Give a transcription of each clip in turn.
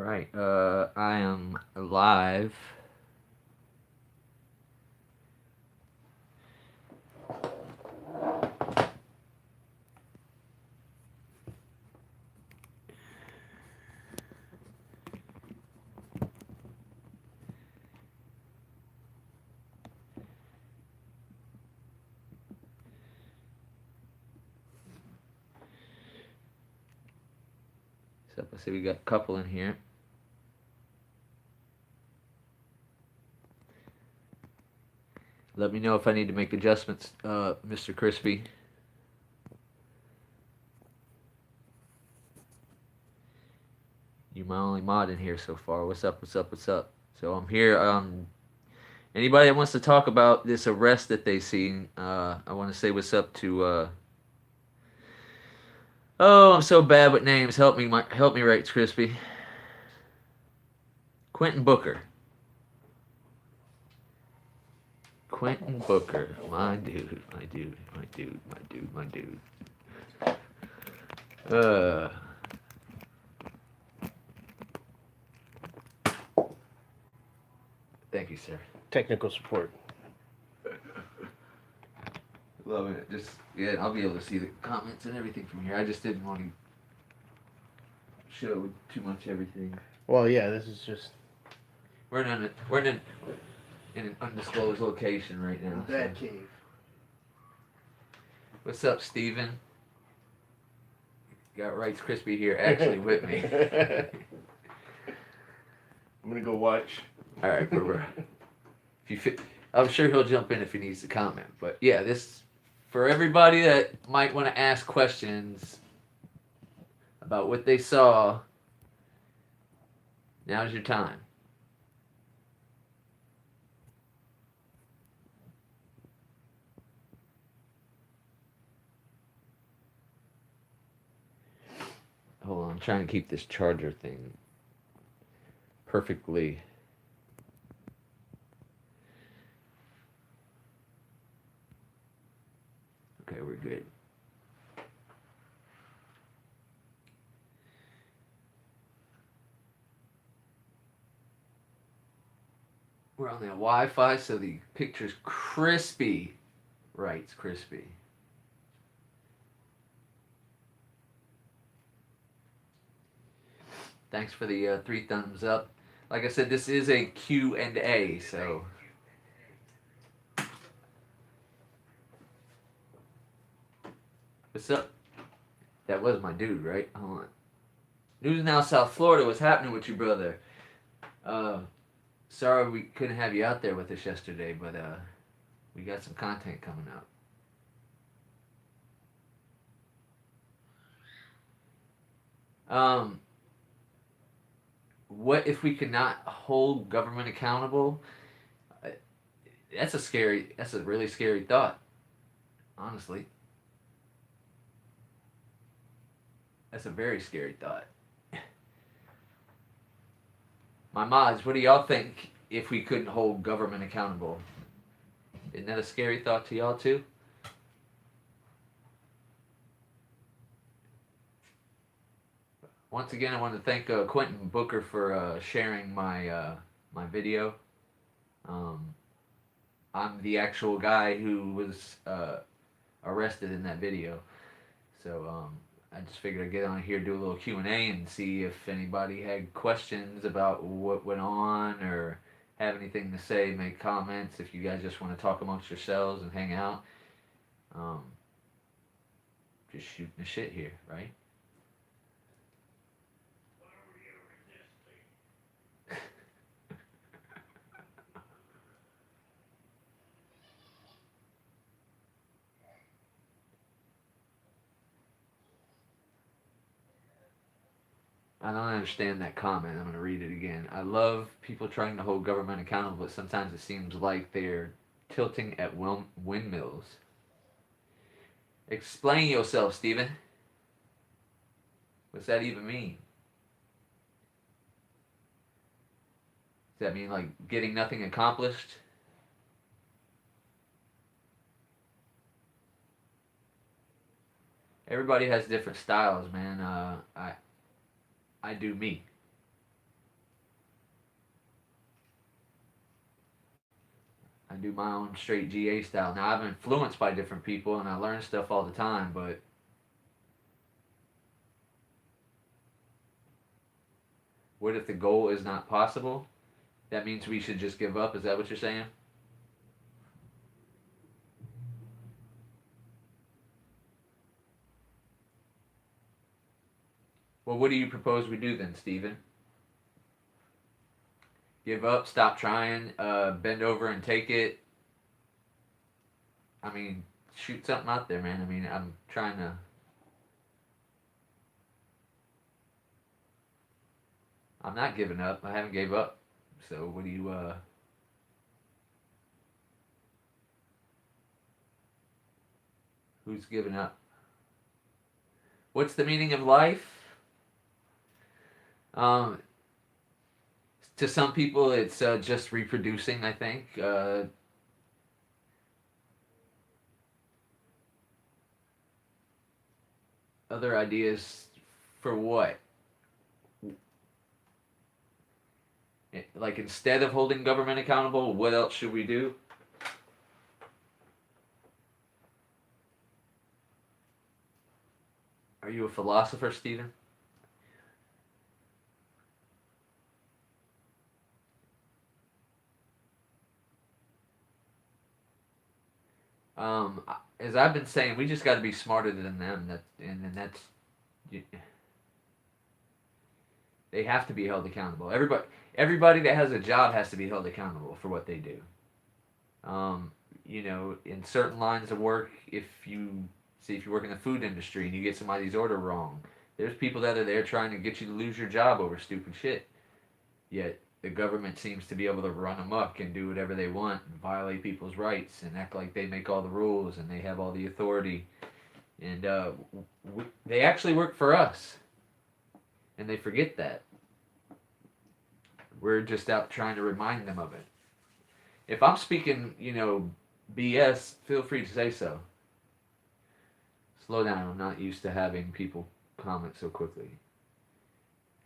right. I am live. So I see we got a couple in here. Let me know if I need to make adjustments, Mr. Crispy. You're my only mod in here so far. What's up? What's up? What's up? So I'm here. Anybody that wants to talk about this arrest that they seen, I want to say what's up to. Oh, I'm so bad with names. Help me, right, Crispy. Quentin Booker. Quentin Booker, my dude, my dude, my dude, my dude, my dude. Uh, Thank you, sir. Technical support. Loving it. Just yeah, I'll be able to see the comments and everything from here. I just didn't want to show too much everything. Well, yeah, this is just We're in an undisclosed location right now. that cave. What's up, Steven? Got Rights Crispy here actually with me. I'm gonna go watch. All right, bro. If you fit, I'm sure he'll jump in if he needs to comment. But yeah, this for everybody that might want to ask questions about what they saw. Now's your time. Hold on, I'm trying to keep this charger thing perfectly. Okay, we're good. We're on the Wi-Fi, so the picture's crispy. Writes Crispy. Thanks for the 3 thumbs up. Like I said, this is a Q&A, so what's up? That was my dude, right? Hold on. News Now South Florida. What's happening with you, brother? Sorry we couldn't have you out there with us yesterday, but we got some content coming out. Um, what if we could not hold government accountable? That's a really scary thought, honestly. That's a very scary thought. My mods, what do y'all think if we couldn't hold government accountable? Isn't that a scary thought to y'all too? Once again, I want to thank Quentin Booker for sharing my video. Um, I'm the actual guy who was arrested in that video, so I just figured I'd get on here, do a little Q&A, and see if anybody had questions about what went on or have anything to say. Make comments if you guys just want to talk amongst yourselves and hang out. Um, just shooting the shit here, right? I don't understand that comment. I'm going to read it again. I love people trying to hold government accountable, but sometimes it seems like they're tilting at windmills. Explain yourself, Steven. What's that even mean? Does that mean like getting nothing accomplished? Everybody has different styles, man. I do me. I do my own straight GA style. Now I'm influenced by different people and I learn stuff all the time, but what if the goal is not possible? That means we should just give up. Is that what you're saying? Well, what do you propose we do then, Stephen? Give up, stop trying, bend over and take it. I mean, shoot something out there, man. I mean, I'm trying to. I'm not giving up. I haven't gave up. So what do you? Who's giving up? What's the meaning of life? Um, to some people, it's just reproducing. I think. Other ideas for what? Like instead of holding government accountable, what else should we do? Are you a philosopher, Stephen? As I've been saying, we just got to be smarter than them. That's they have to be held accountable. Everybody that has a job has to be held accountable for what they do. You know, in certain lines of work, if you see if you work in the food industry and you get somebody's order wrong, there's people that are there trying to get you to lose your job over stupid shit. Yet the government seems to be able to run amok and do whatever they want and violate people's rights and act like they make all the rules and they have all the authority. And they actually work for us, and they forget that. We're just out trying to remind them of it. If I'm speaking, BS, feel free to say so. Slow down. I'm not used to having people comment so quickly.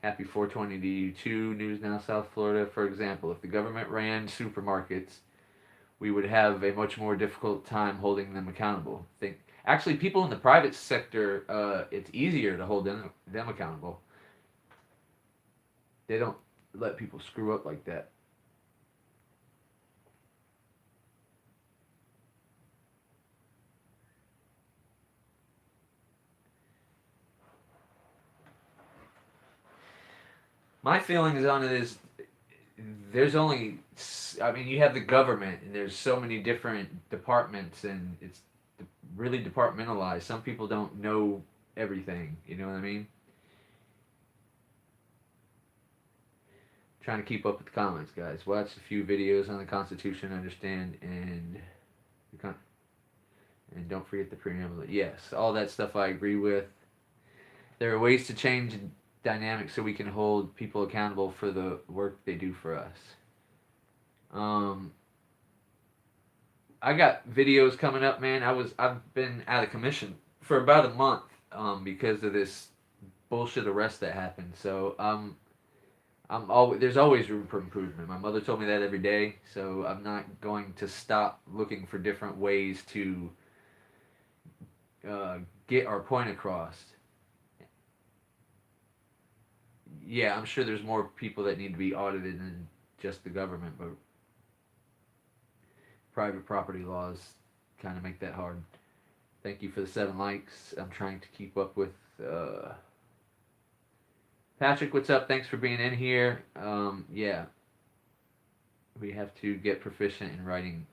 Happy 420 to you too. News Now South Florida. For example, if the government ran supermarkets, we would have a much more difficult time holding them accountable. Actually, people in the private sector, it's easier to hold them accountable. They don't let people screw up like that. My feelings on it is there's only, I mean, you have the government and there's so many different departments and it's really departmentalized. Some people don't know everything, you know what I mean? Trying to keep up with the comments, guys. Watch a few videos on the Constitution, understand, and don't forget the preamble. Yes, all that stuff I agree with. There are ways to change dynamics so we can hold people accountable for the work they do for us. I got videos coming up, man. I've been out of commission for about a month because of this bullshit arrest that happened. So there's always room for improvement. My mother told me that every day, so I'm not going to stop looking for different ways to get our point across. Yeah, I'm sure there's more people that need to be audited than just the government, but private property laws kind of make that hard. Thank you for the 7 likes. I'm trying to keep up with. Patrick, what's up? Thanks for being in here. Yeah, we have to get proficient in writing.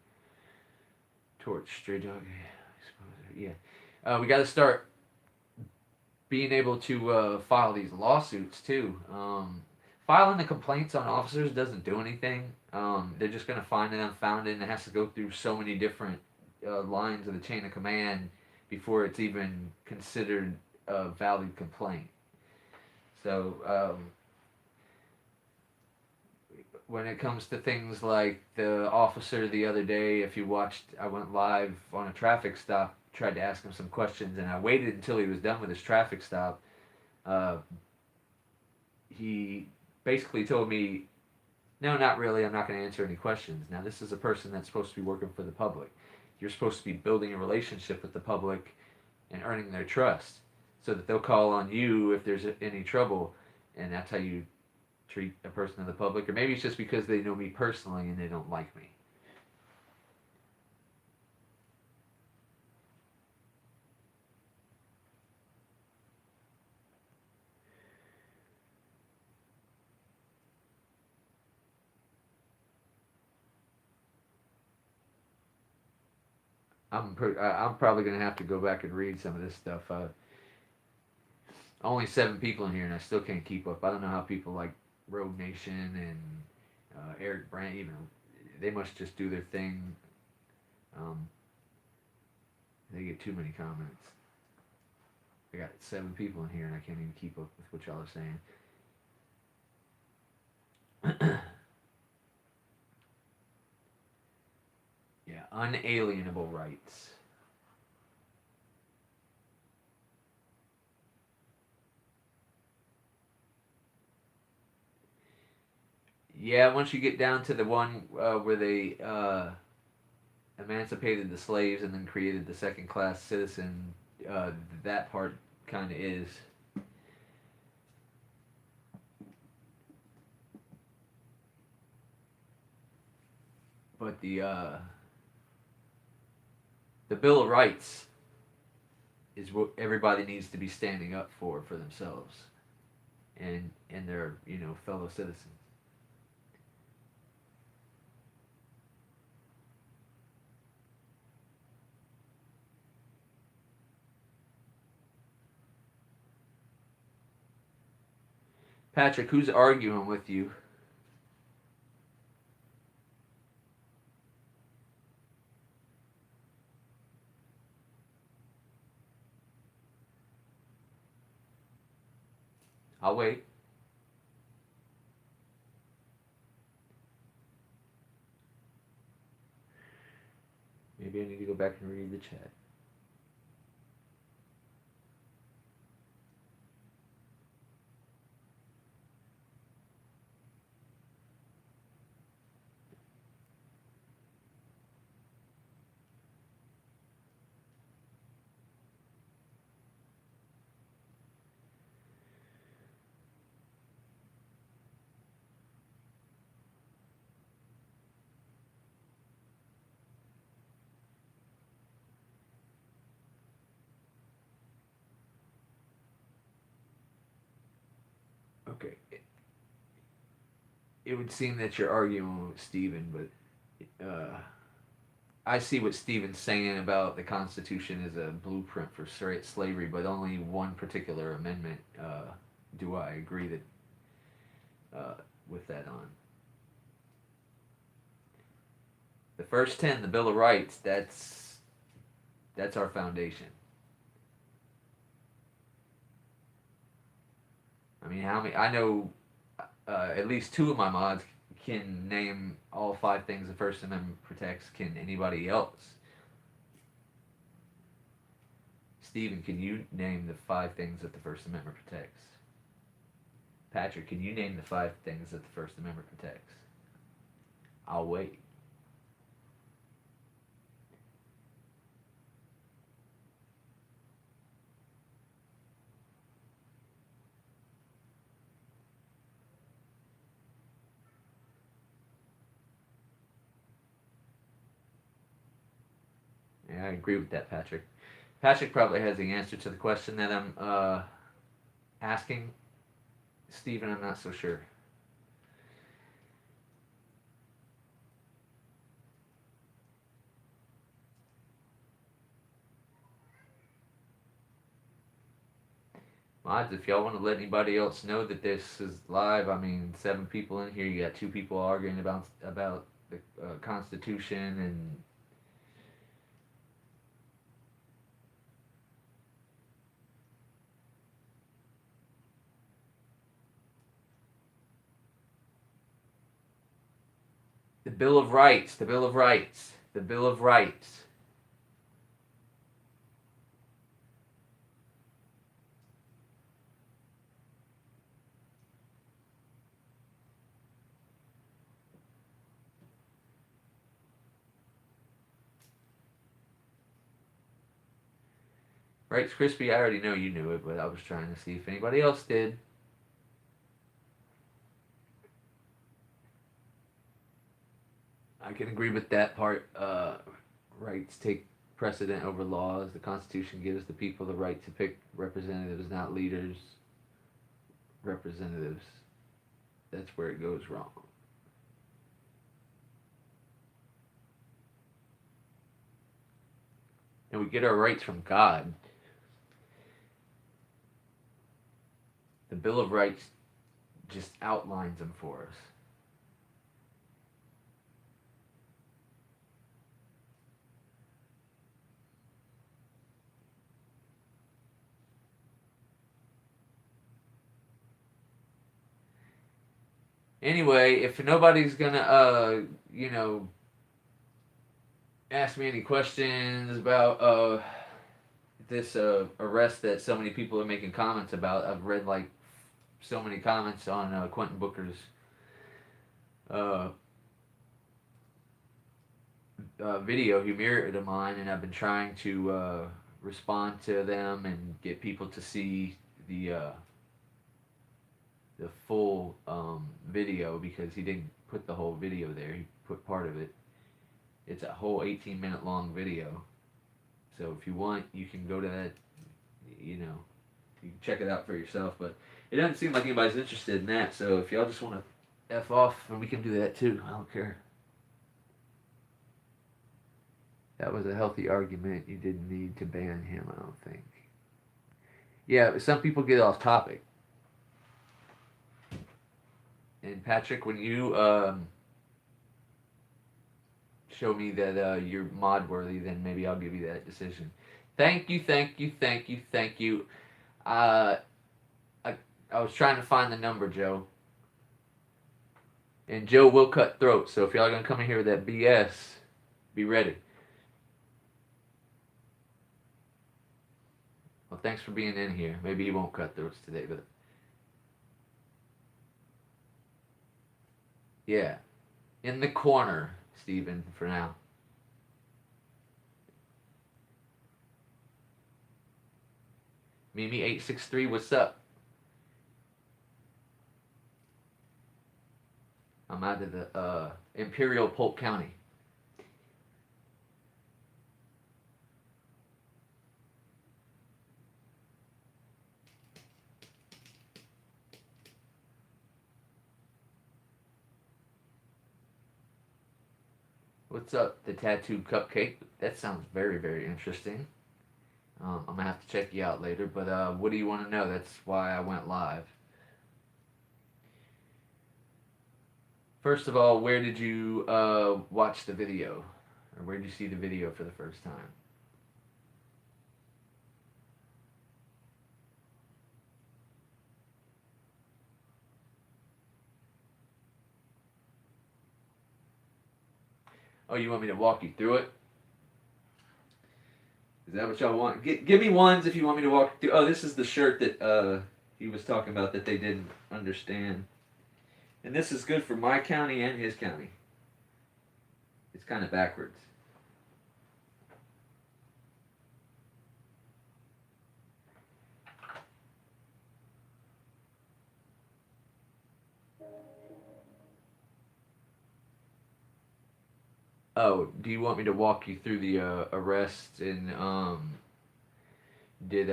Torch, stray dog. Yeah, we got to start being able to file these lawsuits too. Filing the complaints on officers doesn't do anything. They're just going to find an unfounded, and it has to go through so many different lines of the chain of command before it's even considered a valid complaint. So when it comes to things like the officer the other day, if you watched, I went live on a traffic stop, tried to ask him some questions, and I waited until he was done with his traffic stop. He basically told me No, not really. I'm not going to answer any questions. Now, this is a person that's supposed to be working for the public. You're supposed to be building a relationship with the public and earning their trust so that they'll call on you if there's any trouble. And that's how you treat a person in the public. Or maybe it's just because they know me personally and they don't like me. I'm probably gonna have to go back and read some of this stuff. Only 7 people in here, and I still can't keep up. I don't know how people like Rogue Nation and Eric Brandt, even they must just do their thing. Um, they get too many comments. I got 7 people in here, and I can't even keep up with what y'all are saying. Yeah, unalienable rights. Yeah, once you get down to the one where they emancipated the slaves and then created the second class citizen, uh, that part kind of is. But the Bill of Rights is what everybody needs to be standing up for themselves and their fellow citizens. Patrick, who's arguing with you? I'll wait. Maybe I need to go back and read the chat. Okay. It would seem that you're arguing with Stephen, but I see what Stephen's saying about the Constitution as a blueprint for slavery, but only one particular amendment do I agree that with that on. The first 10, the Bill of Rights, that's our foundation. I mean, how many? I know at least 2 of my mods can name all 5 things the First Amendment protects. Can anybody else? Stephen, can you name the 5 things that the First Amendment protects? Patrick, can you name the 5 things that the First Amendment protects? I'll wait. Yeah, I agree with that, Patrick. Patrick probably has the answer to the question that I'm asking. Stephen, I'm not so sure. Mods, if y'all want to let anybody else know that this is live, I mean, 7 people in here. You got 2 people arguing about the Constitution and. The Bill of Rights, the Bill of Rights, the Bill of Rights. Right, Crispy? I already know you knew it, but I was trying to see if anybody else did. I can agree with that part. Rights take precedent over laws. The Constitution gives the people the right to pick representatives, not leaders. Representatives. That's where it goes wrong. And we get our rights from God. The Bill of Rights just outlines them for us. Anyway, if nobody's gonna, ask me any questions about this arrest that so many people are making comments about, I've read like so many comments on Quentin Booker's uh, video. He mirrored to mine, and I've been trying to respond to them and get people to see the full video, because he didn't put the whole video there. He put part of it. It's a whole 18-minute long video. So if you want, you can go to that. You know, you can check it out for yourself. But it doesn't seem like anybody's interested in that. So if y'all just want to f off, and we can do that too. I don't care. That was a healthy argument. You didn't need to ban him, I don't think. Yeah, but some people get off topic. And Patrick, when you show me that you're mod worthy, then maybe I'll give you that decision. Thank you, thank you, thank you, thank you. I was trying to find the number, Joe. And Joe will cut throats, so if y'all are gonna come in here with that BS, be ready. Well, thanks for being in here. Maybe he won't cut throats today, but yeah, in the corner, Steven, for now. Mimi863, what's up? I'm out of the Imperial Polk County. What's up, the Tattooed Cupcake? That sounds very, very interesting. I'm gonna have to check you out later, but what do you want to know? That's why I went live. First of all, where did you watch the video? Or where did you see the video for the first time? Oh, you want me to walk you through it? Is that what y'all want? Give me ones if you want me to walk through. Oh, this is the shirt that he was talking about that they didn't understand. And this is good for my county and his county. It's kind of backwards. Oh, do you want me to walk you through the arrest and did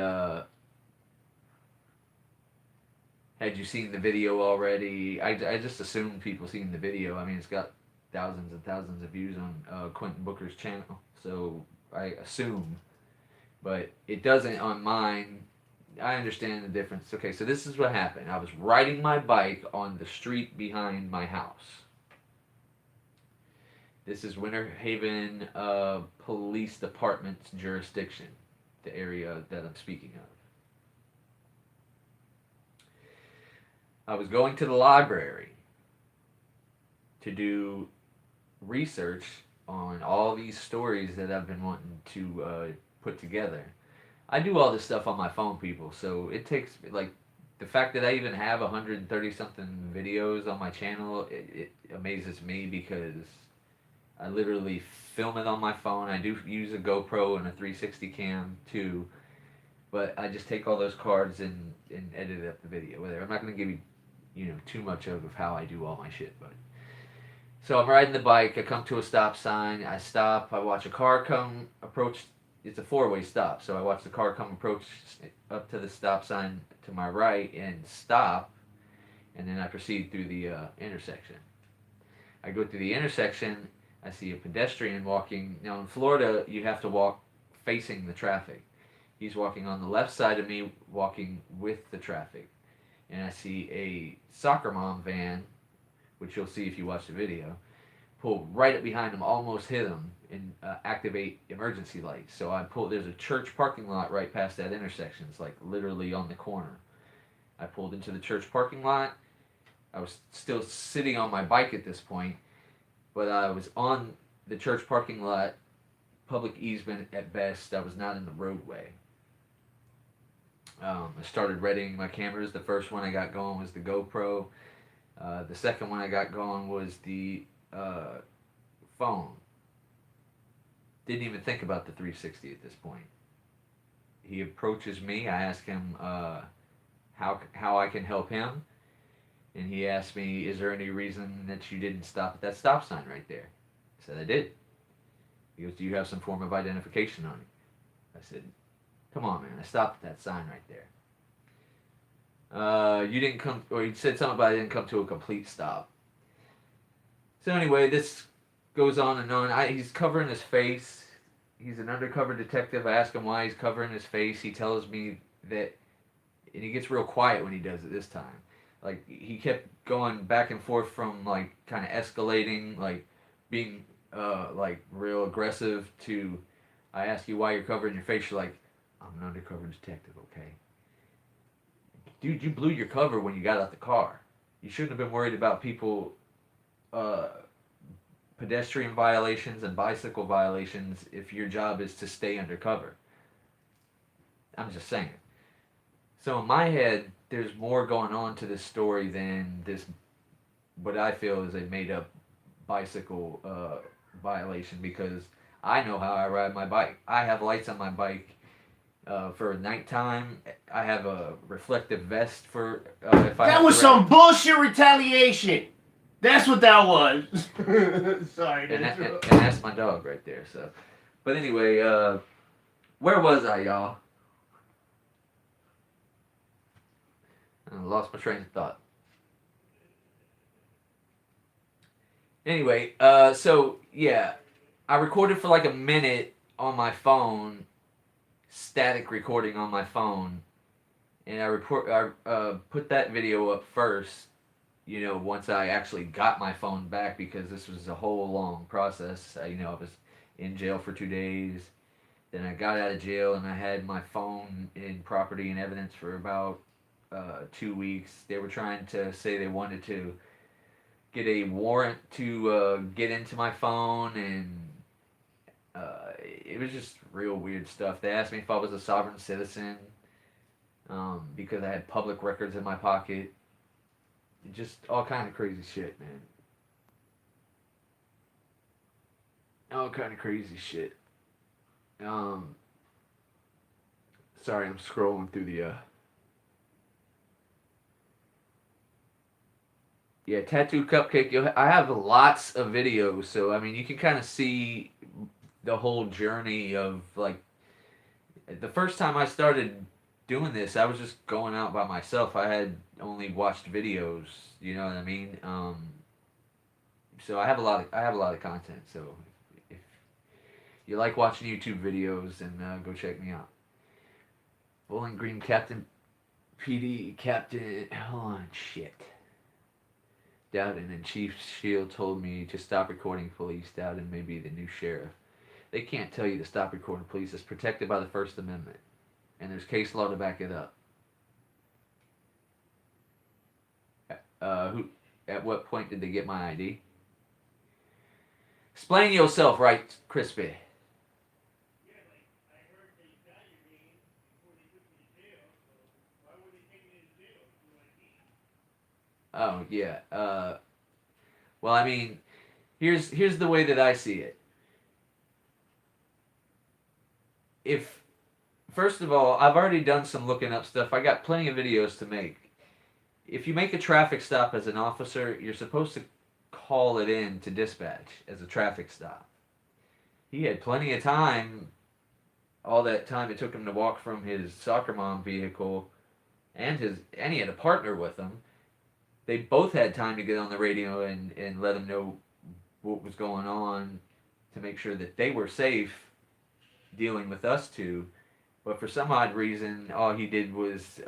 had you seen the video already? I just assumed people seen the video. I mean, it's got thousands and thousands of views on Quentin Booker's channel, so I assume, but it doesn't on mine. I understand the difference. Okay, so this is what happened. I was riding my bike on the street behind my house. This is Winter Haven Police Department's jurisdiction, the area that I'm speaking of. I was going to the library to do research on all these stories that I've been wanting to put together. I do all this stuff on my phone, people, so it takes, like, the fact that I even have 130 something videos on my channel, it amazes me, because I literally film it on my phone. I do use a GoPro and a 360 cam too, But I just take all those cards and edit up the video. Whether I'm not going to give you too much of how I do all my shit, but so I'm riding the bike. I come to a stop sign. I stop. I watch a car come approach. It's a four-way stop, so I watch the car come approach up to the stop sign to my right and stop, and then I proceed through the intersection. I go through the intersection. I see a pedestrian walking. Now in Florida, you have to walk facing the traffic. He's walking on the left side of me, walking with the traffic, and I see a soccer mom van, which you'll see if you watch the video, pull right up behind him, almost hit him, and activate emergency lights. So I pull. There's a church parking lot right past that intersection. It's like literally on the corner. I pulled into the church parking lot. I was still sitting on my bike at this point, but I was on the church parking lot, public easement at best. I was not in the roadway. I started readying my cameras. The first one I got going was the GoPro. The second one I got going was the phone. Didn't even think about the 360 at this point. He approaches me. I ask him how I can help him, and he asked me, "Is there any reason that you didn't stop at that stop sign right there?" I said, "I did." He goes, "Do you have some form of identification on you?" I said, "Come on, man. I stopped at that sign right there." You didn't come, or he said something about I didn't come to a complete stop. So anyway, this goes on and on. He's covering his face. He's an undercover detective. I ask him why he's covering his face. He tells me that, and he gets real quiet when he does it this time. Like, he kept going back and forth from, like, kind of escalating, like, being, like, real aggressive to, I ask you why you're covering your face. You're like, "I'm an undercover detective, okay?" Dude, you blew your cover when you got out the car. You shouldn't have been worried about people, pedestrian violations and bicycle violations if your job is to stay undercover. I'm just saying. So in my head, there's more going on to this story than this, what I feel is a made-up bicycle violation, because I know how I ride my bike. I have lights on my bike for nighttime. I have a reflective vest for if I. That have was to some bullshit retaliation. That's what that was. Sorry. and that's my dog right there. So, but anyway, where was I, y'all? I lost my train of thought. Anyway, so yeah, I recorded for like a minute on my phone, static recording on my phone, and I put that video up first. Once I actually got my phone back, because this was a whole long process. I was in jail for 2 days. Then I got out of jail and I had my phone in property and evidence for about 2 weeks. They were trying to say they wanted to get a warrant to get into my phone, and it was just real weird stuff. They asked me if I was a sovereign citizen because I had public records in my pocket. Just all kind of crazy shit, man. All kind of crazy shit. Sorry, I'm scrolling through the yeah, Tattooed Cupcake. I have lots of videos, so I mean, you can kind of see the whole journey of, like, the first time I started doing this, I was just going out by myself. I had only watched videos, you know what I mean? So I have a lot of content. So if you like watching YouTube videos, then go check me out. Bowling Green Captain PD Captain. Hold on, shit. Dowden and Chief Shield told me to stop recording police. Dowden may be the new sheriff. They can't tell you to stop recording police. It's protected by the First Amendment. And there's case law to back it up. At what point did they get my ID? Explain yourself, right, Crispy? Oh yeah. Well, I mean, here's the way that I see it. If first of all, I've already done some looking up stuff. I got plenty of videos to make. If you make a traffic stop as an officer, you're supposed to call it in to dispatch as a traffic stop. He had plenty of time, all that time it took him to walk from his soccer mom vehicle and he had a partner with him. They both had time to get on the radio and let him know what was going on to make sure that they were safe dealing with us two. But for some odd reason, all he did was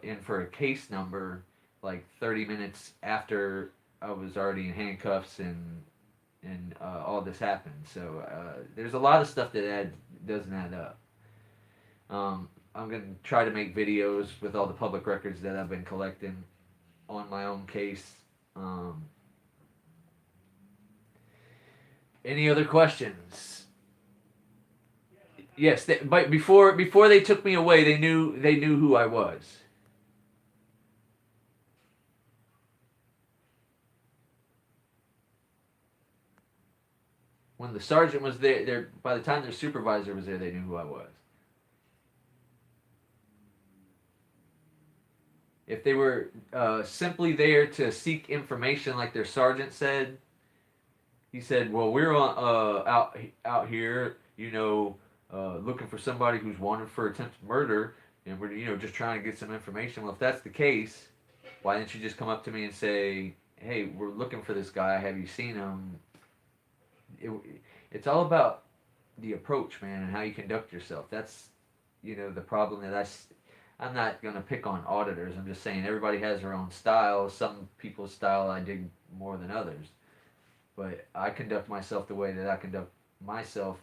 in for a case number like 30 minutes after I was already in handcuffs and all this happened. So there's a lot of stuff that doesn't add up. I'm going to try to make videos with all the public records that I've been collecting on my own case. Any other questions? Yes, but before they took me away, they knew who I was. When the sergeant was there, by the time their supervisor was there, they knew who I was. If they were simply there to seek information, like their sergeant said, he said, "Well, we're out here, looking for somebody who's wanted for attempted murder, and we're just trying to get some information." Well, if that's the case, why didn't you just come up to me and say, "Hey, we're looking for this guy. Have you seen him?" It's all about the approach, man, and how you conduct yourself. That's the problem that I'm not going to pick on auditors. I'm just saying everybody has their own style. Some people's style I dig more than others. But I conduct myself the way that I conduct myself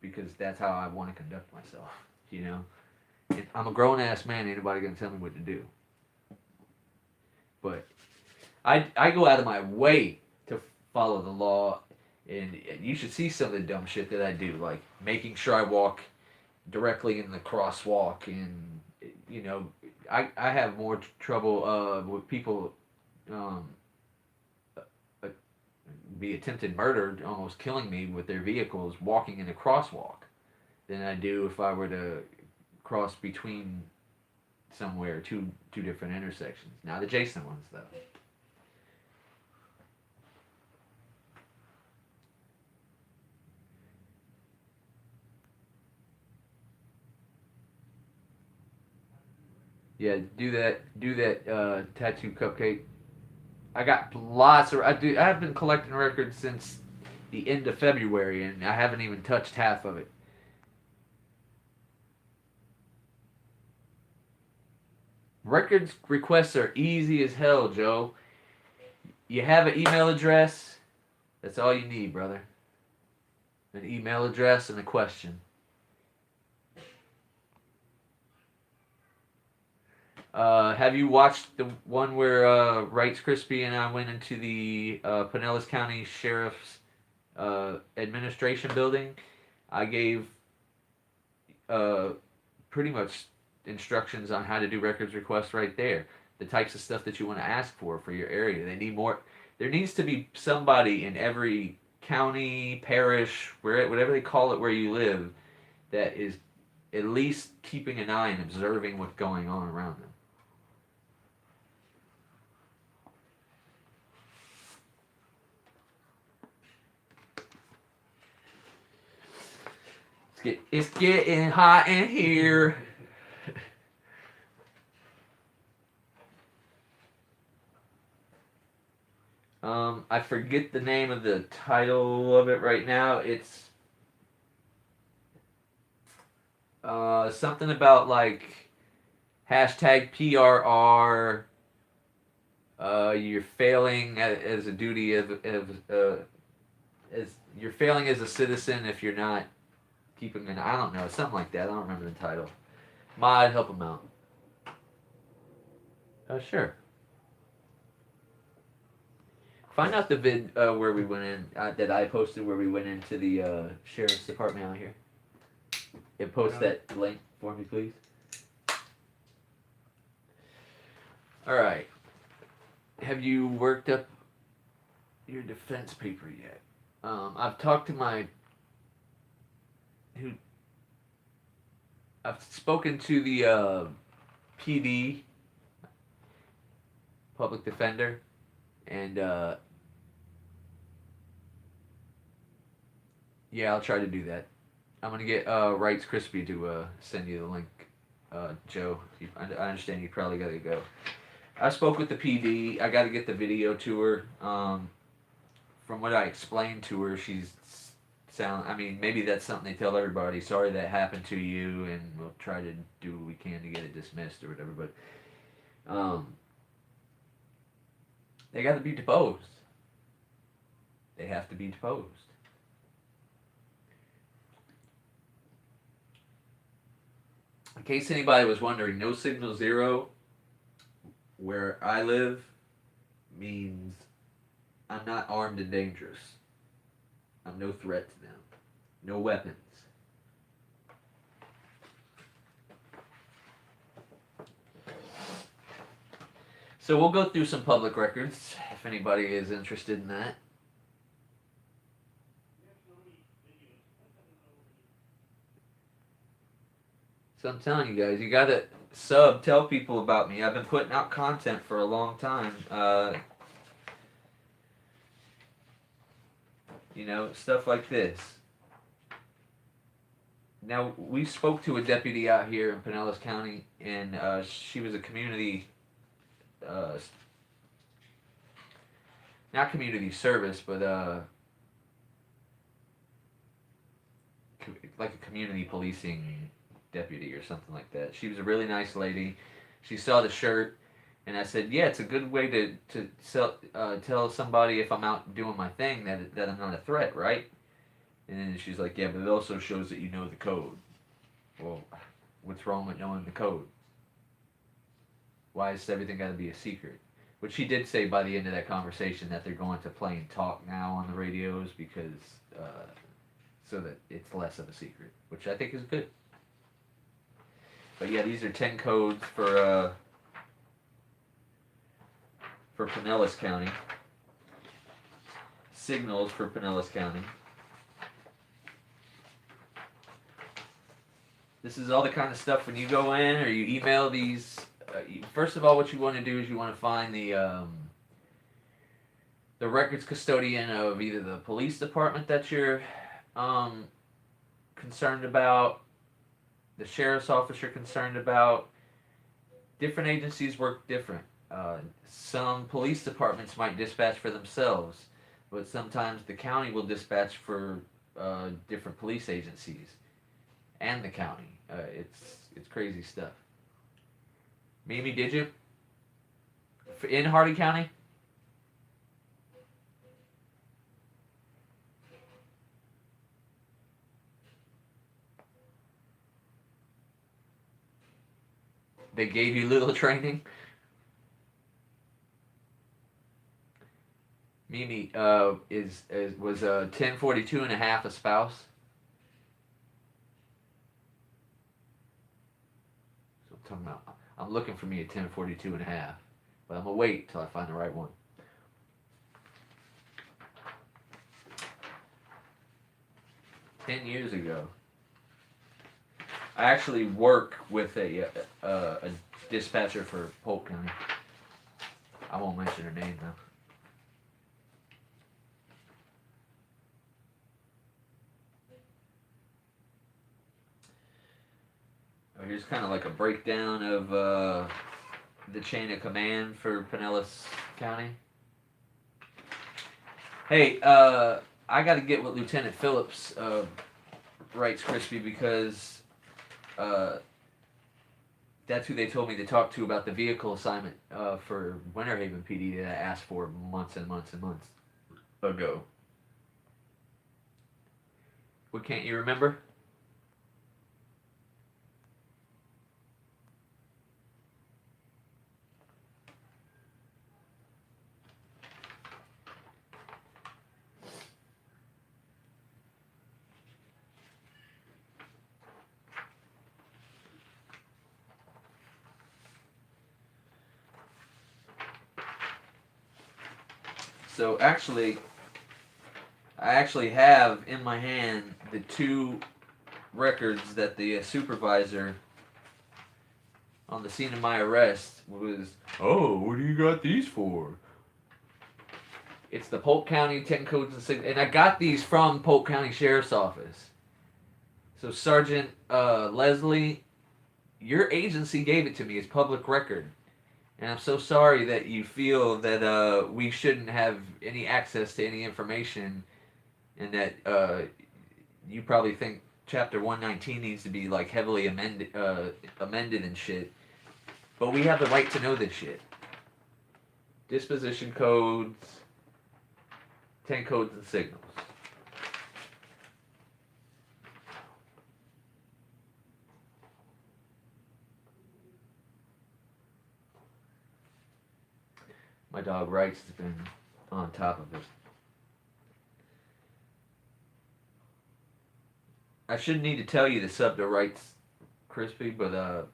because that's how I want to conduct myself, I'm a grown-ass man. Ain't nobody going to tell me what to do. But I go out of my way to follow the law, and you should see some of the dumb shit that I do, like making sure I walk directly in the crosswalk, and I have more trouble with people be attempted murder, almost killing me with their vehicles walking in a crosswalk than I do if I were to cross between somewhere two different intersections. Not adjacent ones though. Yeah, do that tattoo cupcake. I got lots of I've been collecting records since the end of February and I haven't even touched half of it. Records requests are easy as hell, Joe. You have an email address. That's all you need, brother. An email address and a question. Have you watched the one where Rights Crispy and I went into the Pinellas County Sheriff's administration building? I gave pretty much instructions on how to do records requests right there. The types of stuff that you want to ask for your area. They need more. There needs to be somebody in every county, parish, whatever they call it where you live, that is at least keeping an eye and observing what's going on around them. It's getting hot in here. I forget the name of the title of it right now. It's something about like hashtag PRR. You're failing as a duty as you're failing as a citizen if you're not keeping an. I don't know, something like that. I don't remember the title. Mod, help him out. Sure. Find out the vid where we went in that I posted where we went into the sheriff's department out here. And post that link for me, please. All right. Have you worked up your defense paper yet? I've talked to my who I've spoken to the PD, public defender, and yeah, I'll try to do that. I'm gonna get Rights Crispy to send you the link, Joe. I understand you probably gotta go. I spoke with the PD. I got to get the video to her. From what I explained to her, she's sound. I mean, maybe that's something they tell everybody. Sorry that happened to you, and we'll try to do what we can to get it dismissed or whatever. But they got to be deposed. They have to be deposed. In case anybody was wondering, no signal zero where I live means I'm not armed and dangerous. I'm no threat to them. No weapons. So we'll go through some public records if anybody is interested in that. So I'm telling you guys, you gotta tell people about me. I've been putting out content for a long time. You know, stuff like this. Now, we spoke to a deputy out here in Pinellas County, and she was a community, not community service, but like a community policing deputy or something like that. She was a really nice lady. She saw the shirt, and I said, "Yeah, it's a good way to tell somebody if I'm out doing my thing that I'm not a threat, right?" And then she's like, "Yeah, but it also shows that you know the code." Well, what's wrong with knowing the code? Why has everything got to be a secret? Which she did say by the end of that conversation that they're going to plain talk now on the radios because so that it's less of a secret, which I think is good. But yeah, these are 10 codes for Pinellas County. Signals for Pinellas County. This is all the kind of stuff when you go in or you email these. First of all, what you want to do is you want to find the records custodian of either the police department that you're concerned about, the sheriff's office you're concerned about. Different agencies work different. Some police departments might dispatch for themselves, but sometimes the county will dispatch for different police agencies and the county. It's crazy stuff. Mimi, did you? In Hardin County? They gave you little training? Mimi was 1042 and a half a spouse. So I'm talking about. I'm looking for me a 1042 and a half, but I'm gonna wait till I find the right one. $10 years ago, I actually work with a dispatcher for Polk County. I won't mention her name though. Here's kind of like a breakdown of the chain of command for Pinellas County. Hey, I got to get with Lieutenant Phillips, Rights Crispy, because that's who they told me to talk to about the vehicle assignment for Winter Haven PD that I asked for months and months and months ago. What can't you remember? So I actually have in my hand the two records that the supervisor on the scene of my arrest was, oh, what do you got these for? It's the Polk County 10 codes and signals. And I got these from Polk County Sheriff's Office. So Sergeant Leslie, your agency gave it to me as public record. And I'm so sorry that you feel that we shouldn't have any access to any information, and that you probably think Chapter 119 needs to be like heavily amended and shit. But we have the right to know this shit. Disposition codes, 10 codes and signals. My dog Wright's has been on top of it. I shouldn't need to tell you to sub to Wright's Crispy, but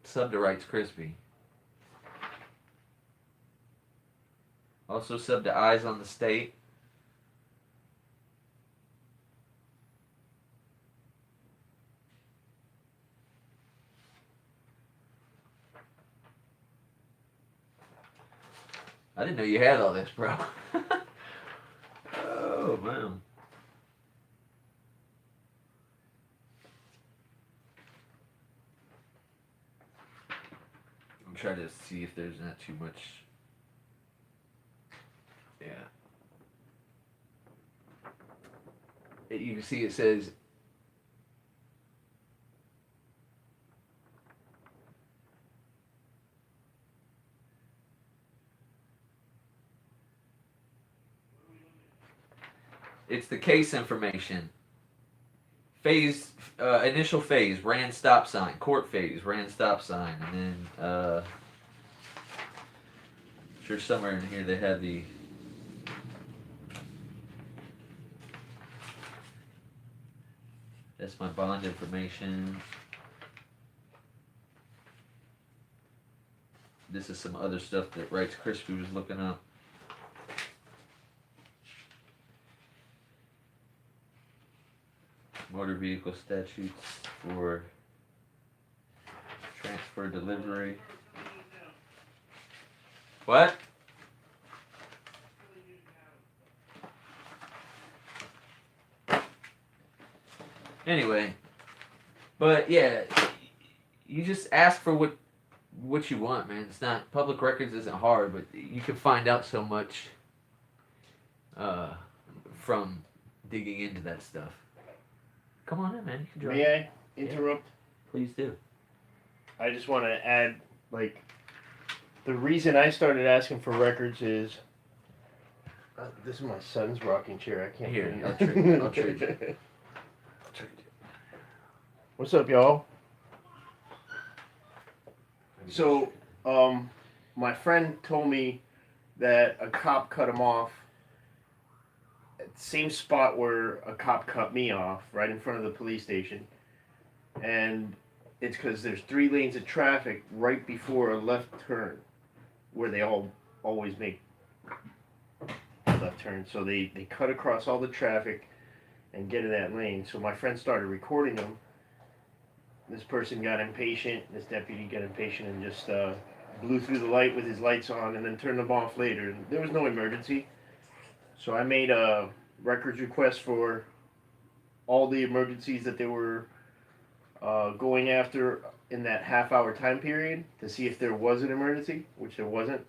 sub to Wright's Crispy. Also sub to Eyes on the State. I didn't know you had all this, bro. Oh, man. I'm trying to see if there's not too much. Yeah. You can see it says it's the case information. Phase, initial phase, ran stop sign. Court phase, ran stop sign. And then, sure somewhere in here they have the... That's my bond information. This is some other stuff that Wright's Crispy was looking up. Motor vehicle statutes for transfer delivery. What? Anyway, but yeah, you just ask for what you want, man. It's not, public records isn't hard, but you can find out so much from digging into that stuff. Come on in, man. You can join. May I interrupt? Yeah. Please do. I just want to add, like, the reason I started asking for records is this is my son's rocking chair. I can't. Here, believe I'll it. trade you. I'll trade you. What's up, y'all? So, my friend told me that a cop cut him off at the same spot where a cop cut me off, right in front of the police station. And it's because there's 3 lanes of traffic right before a left turn, where they always make a left turn. So they cut across all the traffic and get in that lane. So my friend started recording them. This person got impatient, this deputy got impatient and just blew through the light with his lights on and then turned them off later. There was no emergency. So I made a records request for all the emergencies that they were going after in that half-hour time period to see if there was an emergency, which there wasn't.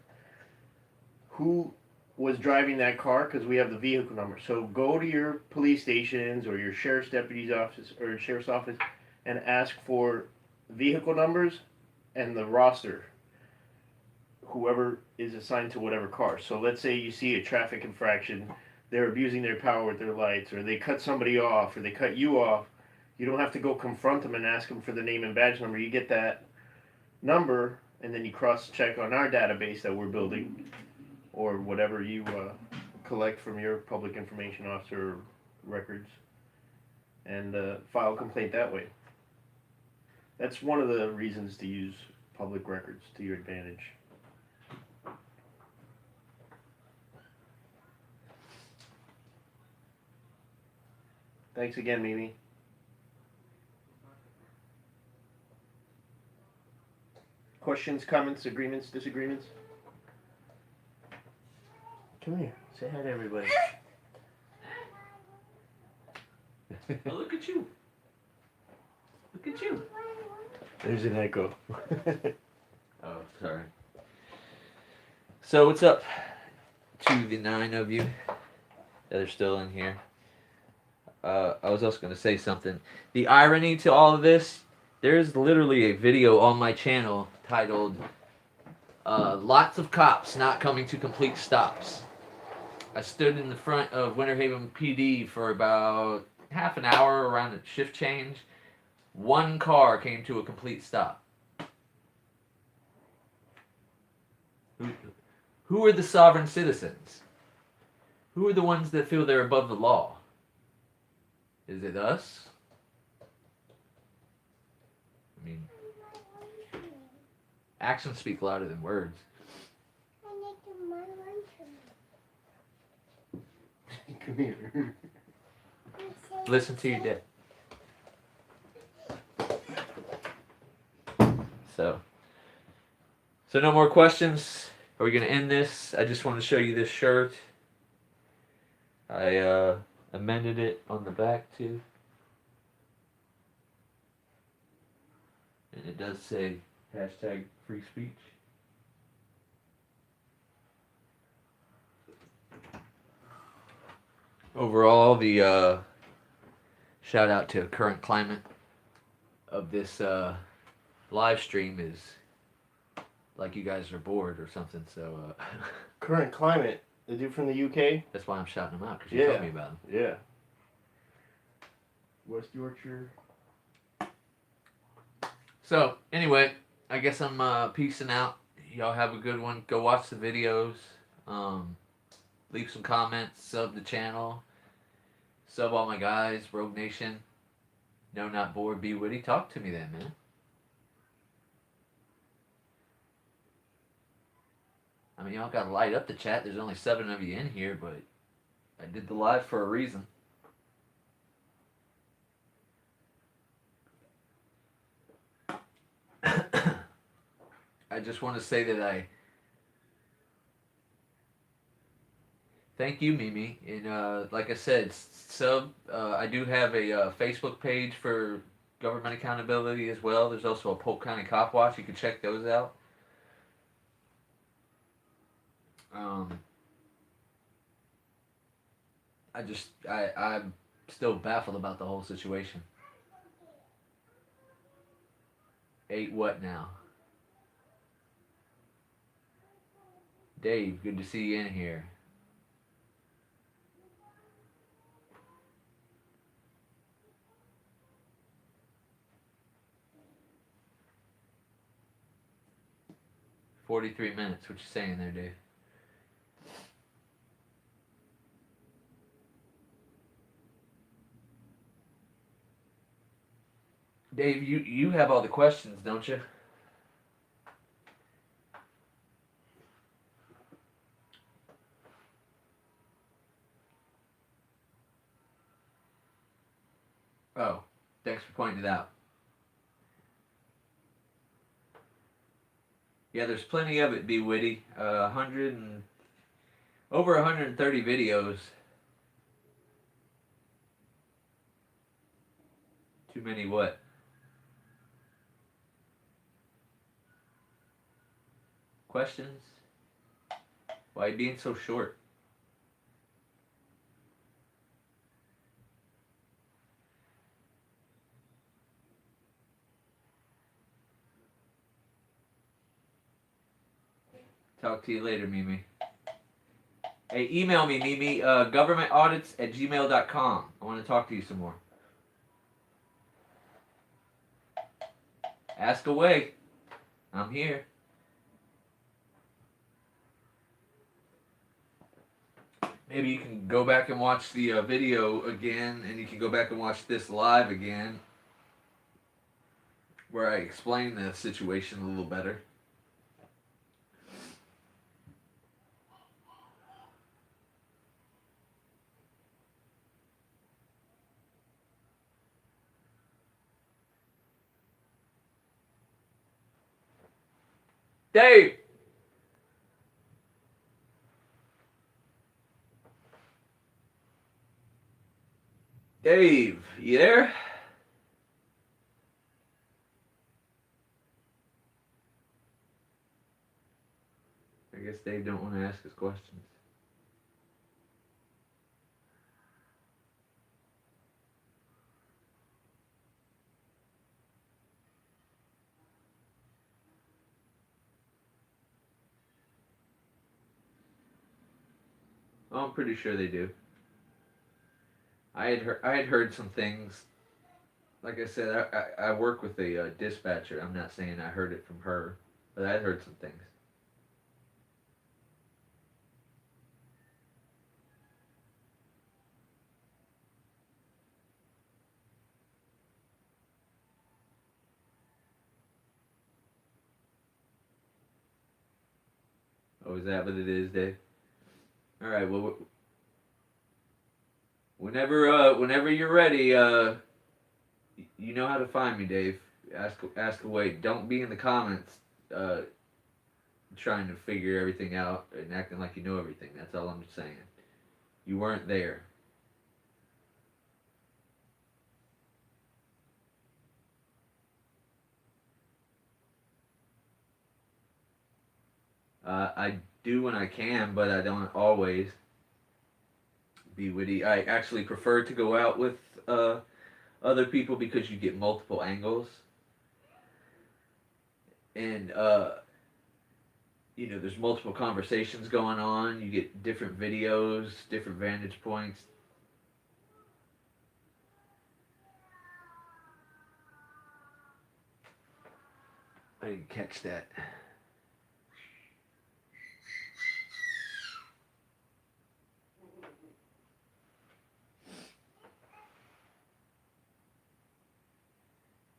Who was driving that car, because we have the vehicle number. So go to your police stations or your sheriff's deputy's office or sheriff's office and ask for vehicle numbers and the roster, whoever is assigned to whatever car. So let's say you see a traffic infraction, they're abusing their power with their lights, or they cut somebody off, or they cut you off. You don't have to go confront them and ask them for the name and badge number. You get that number, and then you cross-check on our database that we're building, or whatever you collect from your public information officer records, and file a complaint that way. That's one of the reasons to use public records to your advantage. Thanks again, Mimi. questions, comments, agreements, disagreements? Come here. Say hi to everybody. Oh, look at you. Look at you. There's an echo. Oh, sorry. So what's up to the 9 of you that are still in here? I was also going to say something. The irony to all of this, there's literally a video on my channel titled Lots of Cops Not Coming to Complete Stops. I stood in the front of Winter Haven PD for about half an hour around the shift change. One car came to a complete stop. Who are the sovereign citizens? Who are the ones that feel they're above the law? Is it us? I mean, actions speak louder than words. Come here. Listen to your dad. So no more questions. Are we gonna end this? I just want to show you this shirt. I amended it on the back too. And it does say hashtag free speech. Overall, the shout out to current climate of this live stream is like you guys are bored or something. So Current climate. The dude from the UK. that's why I'm shouting them out because you told me about them. Yeah. West Yorkshire. So anyway, I guess I'm peacing out. Y'all have a good one. Go watch the videos. Leave some comments. Sub the channel. Sub all my guys. Rogue Nation. No, not bored. Be witty. Talk to me then, man. I mean, y'all gotta light up the chat. There's only 7 of you in here, but I did the live for a reason. I just want to say that I thank you, Mimi. And like I said, I do have a Facebook page for government accountability as well. There's also a Polk County Cop Watch. You can check those out. I'm still baffled about the whole situation. 8 what now? Dave, good to see you in here. "43 minutes." What you saying there, Dave? Dave, you have all the questions, don't you? Oh, thanks for pointing it out. Yeah, there's plenty of it, Be Witty. Over 130 videos. Too many what? Questions? Why are you being so short? Talk to you later, Mimi. Hey, email me, Mimi, governmentaudits@gmail.com. I want to talk to you some more. Ask away. I'm here. Maybe you can go back and watch the video again, and you can go back and watch this live again, where I explain the situation a little better. Dave! Dave, you there? I guess Dave don't want to ask us questions. Oh, I'm pretty sure they do. I had heard some things. Like I said, I work with a dispatcher. I'm not saying I heard it from her, but I had heard some things. Oh, is that what it is, Dave? All right. Well, whenever you're ready, you know how to find me, Dave. Ask away. Don't be in the comments, uh, trying to figure everything out and acting like you know everything. That's all I'm saying. You weren't there. I do when I can, but I don't always be witty. I actually prefer to go out with other people because you get multiple angles, and there's multiple conversations going on. You get different videos, different vantage points. I didn't catch that.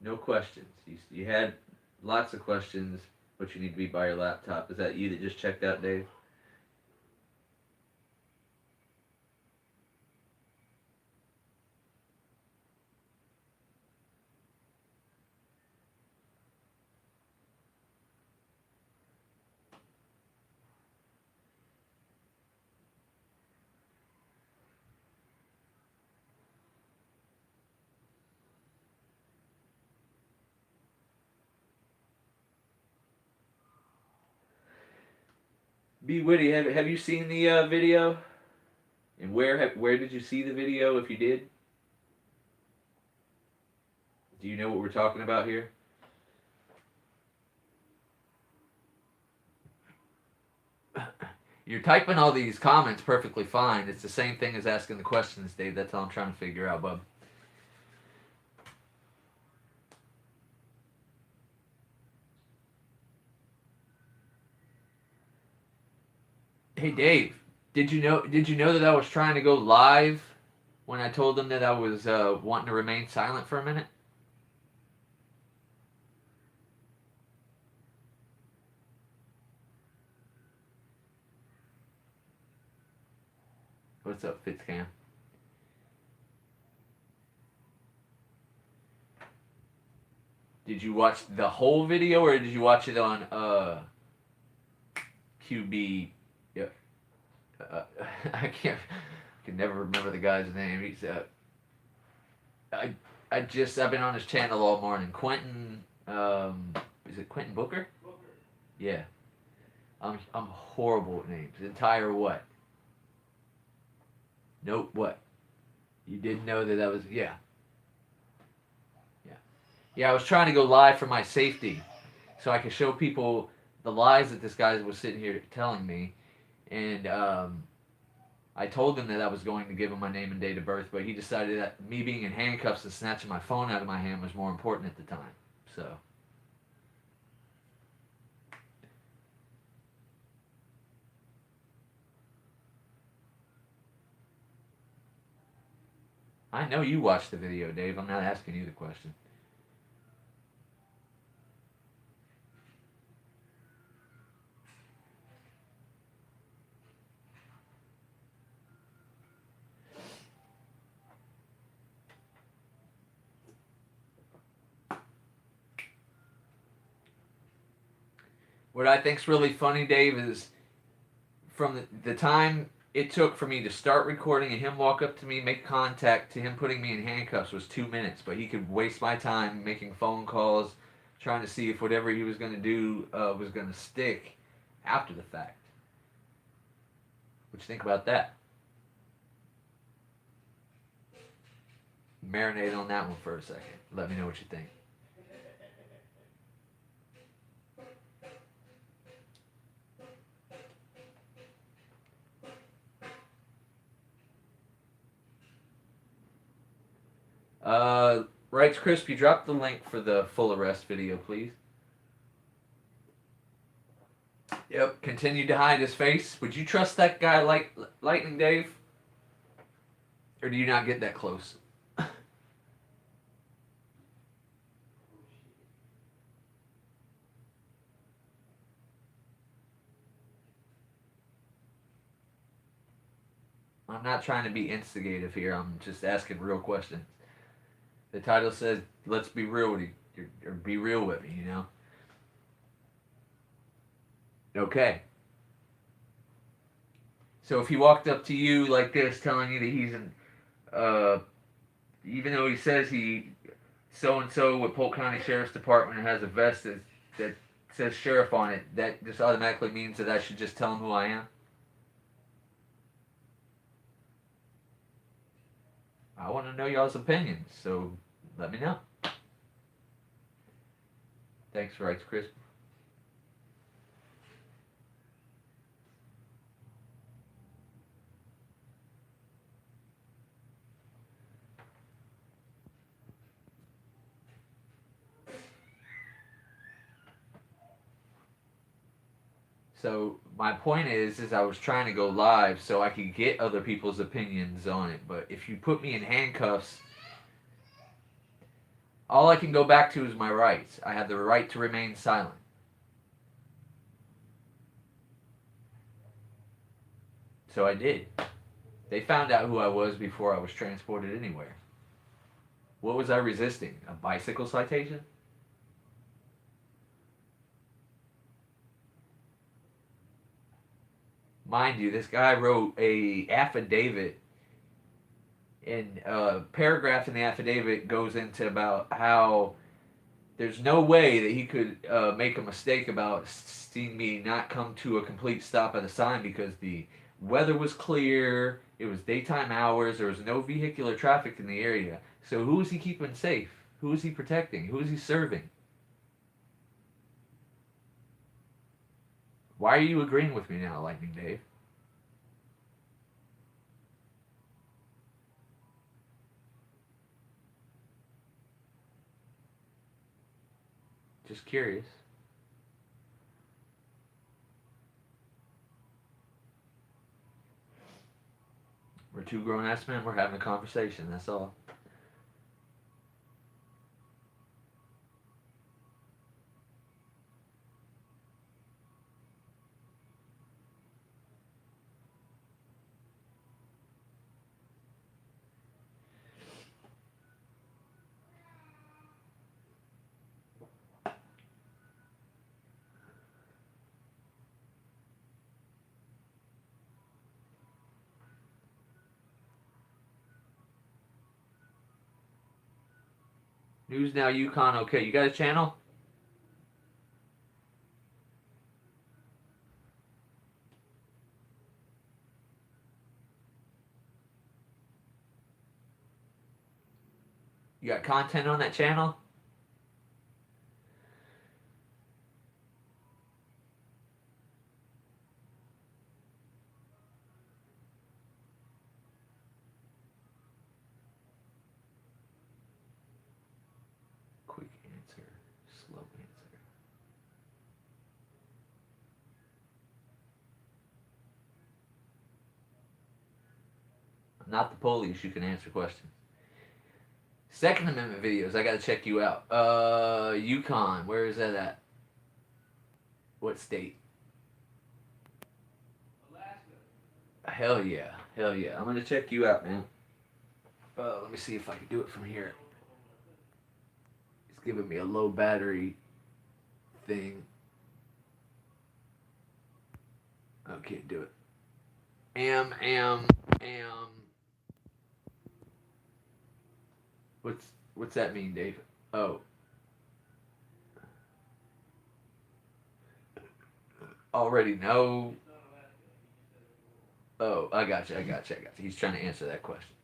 No questions. You had lots of questions, but you need to be by your laptop. Is that you that just checked out, Dave? Be witty. Have you seen the video? And where did you see the video? If you did, do you know what we're talking about here? You're typing all these comments perfectly fine. It's the same thing as asking the questions, Dave. That's all I'm trying to figure out, bub. Hey, Dave. Did you know that I was trying to go live when I told them that I was wanting to remain silent for a minute? What's up, Fitzcam? Did you watch the whole video or did you watch it on QB? Yeah, uh, I can never remember the guy's name. He's I I've been on his channel all morning. Quentin, is it Quentin Booker? Yeah. I'm horrible with names. Entire what? Nope. What? You didn't know that was yeah. Yeah. Yeah, I was trying to go live for my safety, so I could show people the lies that this guy was sitting here telling me, and I told him that I was going to give him my name and date of birth, but he decided that me being in handcuffs and snatching my phone out of my hand was more important at the time. So. I know you watched the video, Dave. I'm not asking you the question. What I think's really funny, Dave, is from the time it took for me to start recording and him walk up to me, make contact, to him putting me in handcuffs was 2 minutes. But he could waste my time making phone calls, trying to see if whatever he was going to do was going to stick after the fact. What you think about that? Marinate on that one for a second. Let me know what you think. Rights Crispy, drop the link for the full arrest video, please. Yep, continued to hide his face. Would you trust that guy like Lightning Dave? Or do you not get that close? I'm not trying to be instigative here. I'm just asking real questions. The title says, "Let's be real with you, or be real with me," you know. Okay. So if he walked up to you like this, telling you that he's an, even though he says he so and so with Polk County Sheriff's Department and has a vest that says sheriff on it, that just automatically means that I should just tell him who I am. I want to know y'all's opinions, so let me know. Thanks, Rights Chris. So my point is I was trying to go live so I could get other people's opinions on it. But if you put me in handcuffs, all I can go back to is my rights. I have the right to remain silent. So I did. They found out who I was before I was transported anywhere. What was I resisting? A bicycle citation? Mind you, this guy wrote a affidavit, and a paragraph in the affidavit goes into about how there's no way that he could make a mistake about seeing me not come to a complete stop at a sign because the weather was clear, it was daytime hours, there was no vehicular traffic in the area. So who is he keeping safe? Who is he protecting? Who is he serving? Why are you agreeing with me now, Lightning Dave? Just curious. We're two grown ass men. We're having a conversation. That's all. News Now Yukon. Okay, you got a channel? You got content on that channel? Quick answer, slow answer. I'm not the police. You can answer questions. Second Amendment videos. I gotta check you out. Yukon. Where is that at? What state? Hell yeah. Hell yeah. I'm gonna check you out, man. Let me see if I can do it from here. It's giving me a low battery thing. Oh, can't do it. Am. What's that mean, Dave? Oh, already know. Oh, I got you. He's trying to answer that question.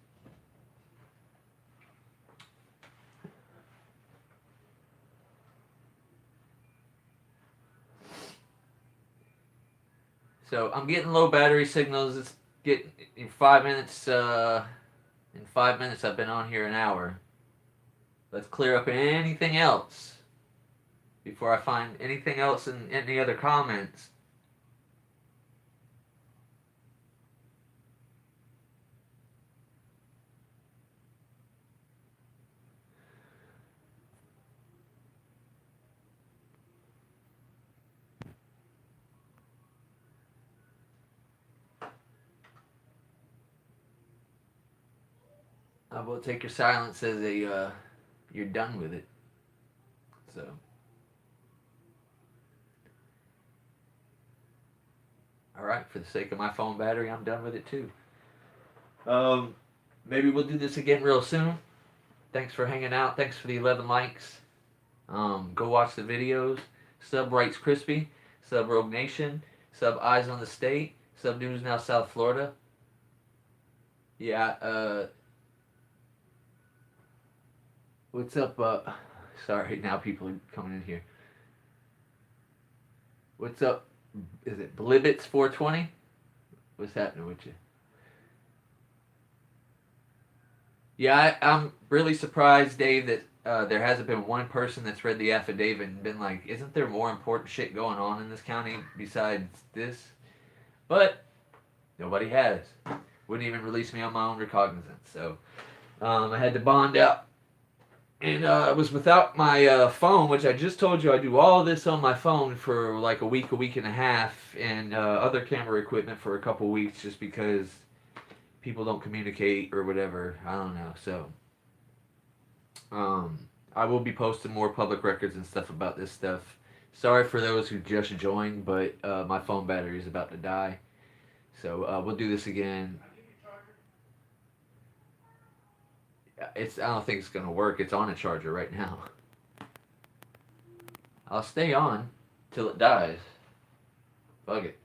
So I'm getting low battery signals. It's getting in 5 minutes. In 5 minutes, I've been on here an hour. Let's clear up anything else before I find anything else in any other comments. I will take your silence as a you're done with it. So. All right, for the sake of my phone battery, I'm done with it too. Maybe we'll do this again real soon. Thanks for hanging out. Thanks for the 11 likes. Go watch the videos. Sub Rights Crispy. Sub Rogue Nation. Sub Eyes on the State. Sub News Now South Florida. Yeah, what's up? Sorry, now people are coming in here. What's up? Is it Blibbits 420? What's happening with you? Yeah, I'm really surprised, Dave, that there hasn't been one person that's read the affidavit and been like, isn't there more important shit going on in this county besides this? But nobody has. Wouldn't even release me on my own recognizance. So I had to bond out. And I was without my phone, which I just told you I do all this on my phone for like a week and a half, and other camera equipment for a couple weeks just because people don't communicate or whatever. I don't know. So I will be posting more public records and stuff about this stuff. Sorry for those who just joined, but my phone battery is about to die. So we'll do this again. I don't think it's gonna work. It's on a charger right now. I'll stay on till it dies. Fuck it.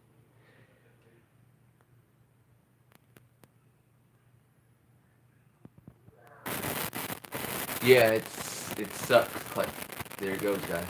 Yeah, it sucks. Like, there it goes, guys.